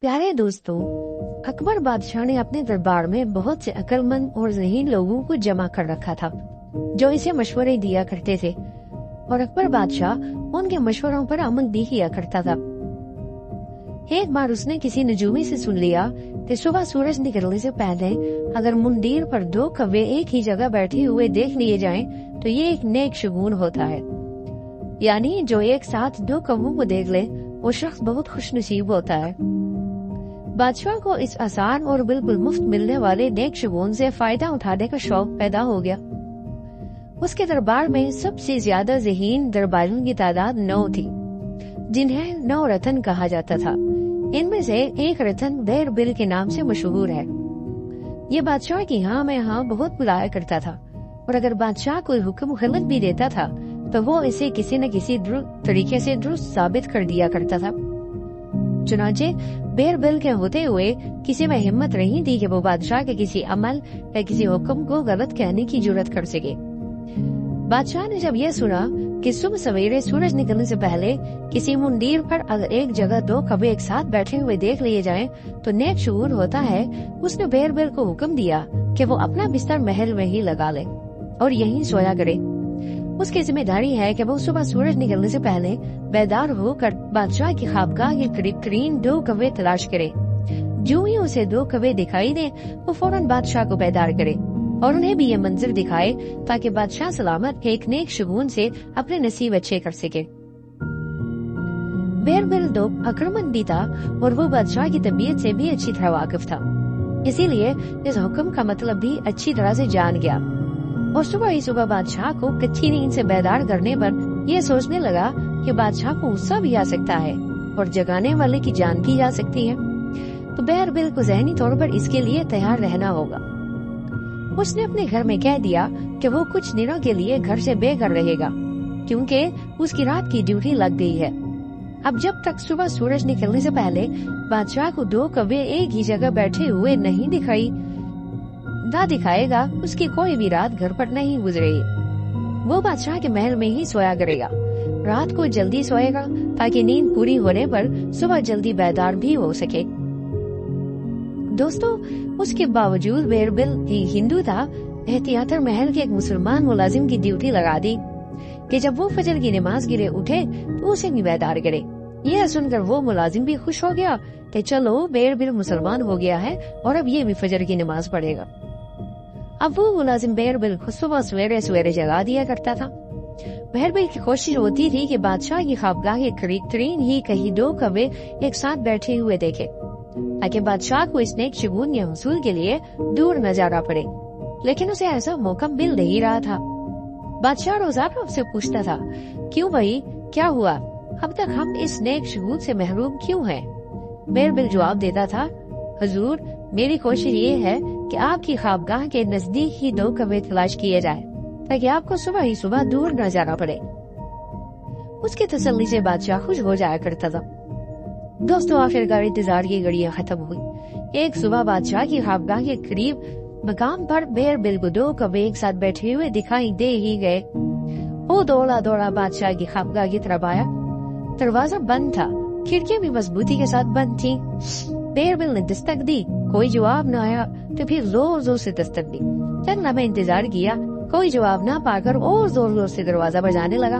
प्यारे दोस्तों, अकबर बादशाह ने अपने दरबार में बहुत से अक्लमंद और ज़हीन लोगों को जमा कर रखा था जो इसे मशवरे दिया करते थे और अकबर बादशाह उनके मशवरों पर अमल भी किया करता था। एक बार उसने किसी नजूमी से सुन लिया कि सुबह सूरज निकलने से पहले अगर मुंदीर पर दो कौवे एक ही जगह बैठे हुए देख लिए जाएं तो ये एक नेक शगुन होता है, यानी जो एक साथ दो कौवों को देख ले वो शख्स बहुत खुशनसीब होता है। बादशाह को इस आसान और बिल्कुल मुफ्त मिलने वाले नेक शगुन से फायदा उठाने का शौक पैदा हो गया। उसके दरबार में सबसे ज्यादा ज़हीन दरबारियों की तादाद 9 थी, जिन्हें 9 रतन कहा जाता था। इनमें से एक रतन बेरबिल के नाम से मशहूर है। ये बादशाह की हाँ में हाँ बहुत बुलाया करता था और अगर बादशाह कोई हुक्म गलत भी देता था तो वो इसे किसी न किसी तरीके से दुरुस्त साबित कर दिया करता था। चुनांचे बेरबिल के होते हुए किसी में हिम्मत नहीं थी कि वो बादशाह के किसी अमल या किसी हुक्म को गलत कहने की जुर्रत कर सके। बादशाह ने जब यह सुना कि सुबह सवेरे सूरज निकलने से पहले किसी मुंदीर पर अगर एक जगह दो कौवे एक साथ बैठे हुए देख लिए जाएं तो नेक शगुन होता है, उसने बेरबिल को हुक्म दिया कि वो अपना बिस्तर महल में ही लगा ले और यहीं सोया करे। उसकी जिम्मेदारी है कि वो सुबह सूरज निकलने से पहले बेदार होकर बादशाह की खाबगाह के करीब तरीन 2 कौवे तलाश करे। जो ही उसे 2 कौवे दिखाई दे वो फौरन बादशाह को बेदार करे और उन्हें भी ये मंजर दिखाए ताकि बादशाह सलामत एक नेक शगुन से अपने नसीब अच्छे कर सके। बेरबिल दो अक्लमंद भी था और वो बादशाह की तबीयत से भी अच्छी तरह वाकिफ था, इसीलिए इस हुक्म का मतलब भी अच्छी तरह से जान गया और सुबह ही सुबह बादशाह को कच्ची नींद से बेदार करने पर यह सोचने लगा कि बादशाह को गुस्सा भी आ सकता है और जगाने वाले की जान भी जा सकती है, तो बेरबिल को ज़हनी तौर पर इसके लिए तैयार रहना होगा। उसने अपने घर में कह दिया कि वो कुछ दिनों के लिए घर से बेघर रहेगा क्योंकि उसकी रात की ड्यूटी लग गई है। अब जब तक सुबह सूरज निकलने से पहले बादशाह को 2 कौवे एक ही जगह बैठे हुए नहीं दिखाएगा उसकी कोई भी रात घर पर नहीं गुजरेगी। वो बादशाह के महल में ही सोया करेगा, रात को जल्दी सोएगा ताकि नींद पूरी होने पर सुबह जल्दी बेदार भी हो सके। दोस्तों, उसके बावजूद बेरबिल हिंदू था, एहतियातन महल के एक मुसलमान मुलाजिम की ड्यूटी लगा दी कि जब वो फजर की नमाज गिरे उठे तो उसे भी बेदार करे। यह सुनकर वो मुलाजिम भी खुश हो गया कि चलो बेरबिल मुसलमान हो गया है और अब ये भी फजर की नमाज पढ़ेगा। अब वो मुलाजिम बेरबिल को सुबह सवेरे सवेरे जगा दिया करता था। बेरबिल की कोशिश होती थी कि बादशाह की खाबगाह के करीब तरीन ही कहीं 2 कौवे एक साथ बैठे हुए देखे ताकि बादशाह को इस नेक शगुन या हसूल के लिए दूर न जाना पड़े, लेकिन उसे ऐसा मौका मिल नहीं रहा था। बादशाह रोजाना उससे पूछता था, क्यों भाई, क्या हुआ, अब तक हम इस नेक शगुन से महरूम क्यों हैं? बेरबिल जवाब देता था, हुजूर, मेरी कोशिश ये है कि आपकी खाबगाह के नजदीक ही 2 कौवे तलाश किए जाए ताकि आपको सुबह ही सुबह दूर न जाना पड़े। उसकी तसल्ली से बादशाह खुश हो जाया करता था। दोस्तों, आखिरकार इंतजार की घड़ियां खत्म हुई। एक सुबह बादशाह की खाबगाह के करीब मकाम पर बेरबिल को 2 कौवे एक साथ बैठे हुए दिखाई दे ही गए। वो दौड़ा दौड़ा बादशाह की खाबगाह की तरफ आया। दरवाजा बंद था, खिड़कियां भी मजबूती के साथ बंद थी। बेरबिल ने दस्तक दी, कोई जवाब न आया, तो फिर जोर जोर से दस्तक दी। चंद लम्हे इंतजार किया, कोई जवाब न पाकर और जोर जोर से दरवाजा बजाने लगा।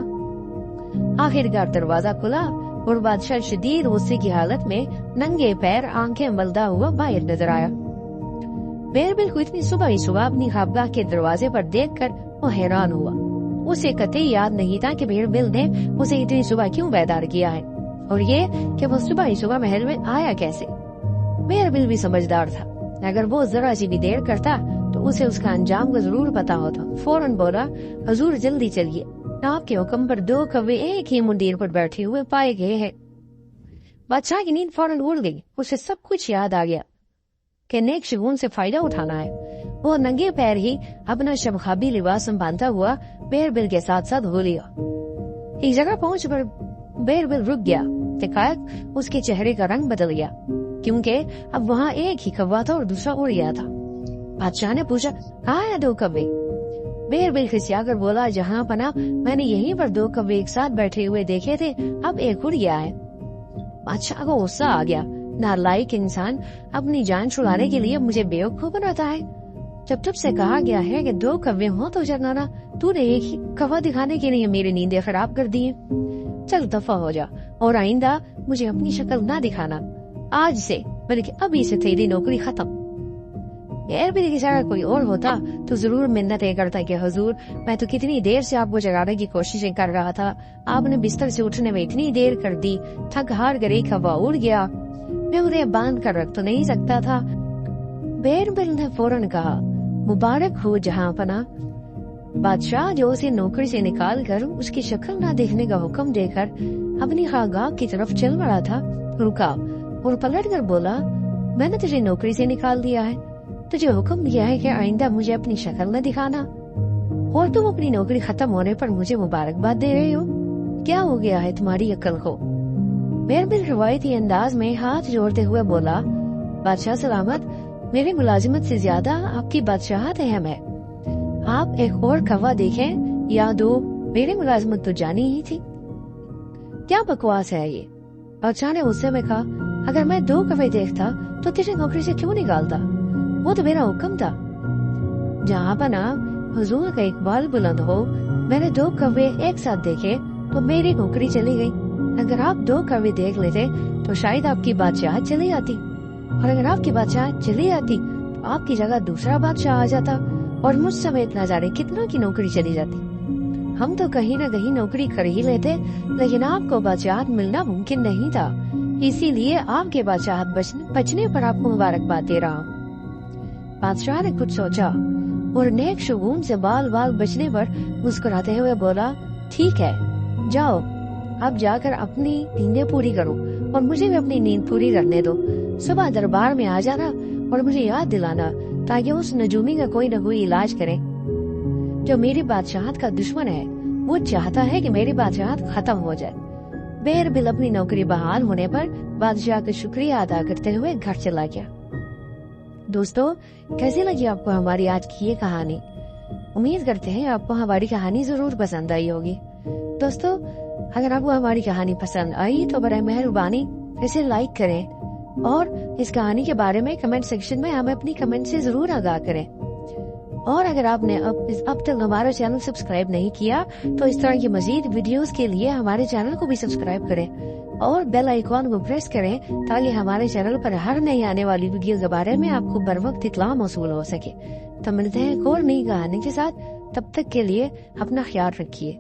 आखिरकार दरवाजा खुला और बादशाह शदीद गुस्से की हालत में नंगे पैर आंखें मलदा हुआ बाहर नजर आया। बेरबिल को इतनी सुबह ही सुबह अपनी खाबगाह के दरवाजे पर देखकर वो हैरान हुआ। उसे कतई याद नहीं था कि बेरबिल ने उसे इतनी सुबह क्यों बेदार किया है और ये कि वो सुबह ही सुबह महल में आया कैसे। बेरबिल भी समझदार था, अगर वो जरा सी भी देर करता तो उसे उसका अंजाम का जरूर पता होता। फौरन बोला, हुजूर जल्दी चलिए, आपके हुक्म पर 2 कौवे एक ही मुंदीर पर बैठे हुए पाए गए हैं। बादशाह की नींद फौरन उड़ गई। उसे सब कुछ याद आ गया कि नेक शगुन से फायदा उठाना है। वो नंगे पैर ही अपना शबखाबी लिबास संभालता हुआ बेरबिल के साथ साथ हो लिया। एक जगह पहुंच कर बेरबिल रुक गया। एकाएक उसके चेहरे का रंग बदल गया क्योंकि अब वहाँ एक ही कौवा था और दूसरा उड़ गया था। बादशाह ने पूछा, कहाँ है 2 कौवे? बेरबिल खिसियाकर बोला, जहाँ पना मैंने यहीं पर 2 कौवे एक साथ बैठे हुए देखे थे, अब एक उड़ गया है। बादशाह को गुस्सा आ गया नालायक इंसान अपनी जान छुड़ाने के लिए मुझे बेवकूफ बनाता है। जब से कहा गया है कि 2 कौवे हो तो जनाना, तूने एक ही कौवा दिखाने के लिए मेरी नींदें खराब कर दी हैं। चल दफा हो जा और आइंदा मुझे अपनी शक्ल ना दिखाना। आज से बल्कि अभी से तेरी नौकरी खत्म। यार मेरी की जगह कोई और होता तो जरूर मिन्नतें करता कि हुजूर मैं तो कितनी देर से आपको जगाने की कोशिशें कर रहा था, आपने बिस्तर से उठने में इतनी देर कर दी, थक हार कर एक हवा उड़ गया, मैं उन्हें बांध कर रख तो नहीं सकता था। बेरबिल ने फौरन कहा, मुबारक हो जहां पना। बादशाह जो उसे नौकरी से निकाल कर उसकी शक्ल न देखने का हुक्म देकर अपनी खागाह की तरफ चल पड़ा था, रुका और पलट कर बोला, मैंने तुझे नौकरी से निकाल दिया है, तुझे हुक्म दिया है कि आइंदा मुझे अपनी शक्ल न दिखाना, और तुम अपनी नौकरी खत्म होने पर मुझे मुबारकबाद दे रहे हो। क्या हो गया है तुम्हारी अक्ल को? बेरबिल रवायती अंदाज में हाथ जोड़ते हुए बोला, बादशाह सलामत, मेरी मुलाजिमत से ज्यादा आपकी बादशाहत अहम है। आप एक और कौवा देखें या 2, मेरी मुलाजिमत तो जानी ही थी। क्या बकवास है ये? बादशाह ने गुस्से में कहा, अगर मैं 2 कौवे देखता तो तुझे नौकरी से क्यों निकालता? वो तो मेरा हुक्म था। जहाँ पना हुजूर का इकबाल बुलंद हो, मैंने 2 कौवे एक साथ देखे तो मेरी नौकरी चली गई। अगर आप 2 कौवे देख लेते तो शायद आपकी बादशाह चली आती, और अगर आपकी बादशाह चली आती तो आपकी जगह दूसरा बादशाह आ जाता और मुझ समेत न जाने कितना की नौकरी चली जाती। हम तो कहीं न कहीं नौकरी कर ही लेते, लेकिन आपको बादशाहत मिलना मुमकिन नहीं था, इसीलिए आपके बादशाहत बचने पर आपको मुबारकबाद दे रहा हूँ। बादशाह ने कुछ सोचा और नेक शुगून से बाल बाल बचने पर मुस्कुराते हुए बोला, ठीक है, जाओ अब जाकर अपनी नींदें पूरी करो और मुझे भी अपनी नींद पूरी करने दो। सुबह दरबार में आ जाना और मुझे याद दिलाना ताकि उस नजूमी का कोई न कोई इलाज करे। जो मेरी बादशाहत का दुश्मन है वो चाहता है कि मेरी बादशाहत खत्म हो जाए। बेरबिल अपनी नौकरी बहाल होने पर बादशाह का शुक्रिया अदा करते हुए घर चला गया। दोस्तों, कैसी लगी आपको हमारी आज की ये कहानी? उम्मीद करते हैं आपको हमारी कहानी जरूर पसंद आई होगी। दोस्तों, अगर आपको हमारी कहानी पसंद आई तो बराए मेहरबानी इसे लाइक करें और इस कहानी के बारे में कमेंट सेक्शन में हमें अपनी कमेंट से जरूर आगाह करें। और अगर आपने अब तक हमारा चैनल सब्सक्राइब नहीं किया तो इस तरह की मजीद वीडियोस के लिए हमारे चैनल को भी सब्सक्राइब करें और बेल आइकॉन को प्रेस करें ताकि हमारे चैनल पर हर नई आने वाली वीडियो के बारे में आपको बर वक्त इत्तला मौसूल हो सके। तो मिलते हैं एक और नई कहानी के साथ, तब तक के लिए अपना ख्याल रखिए।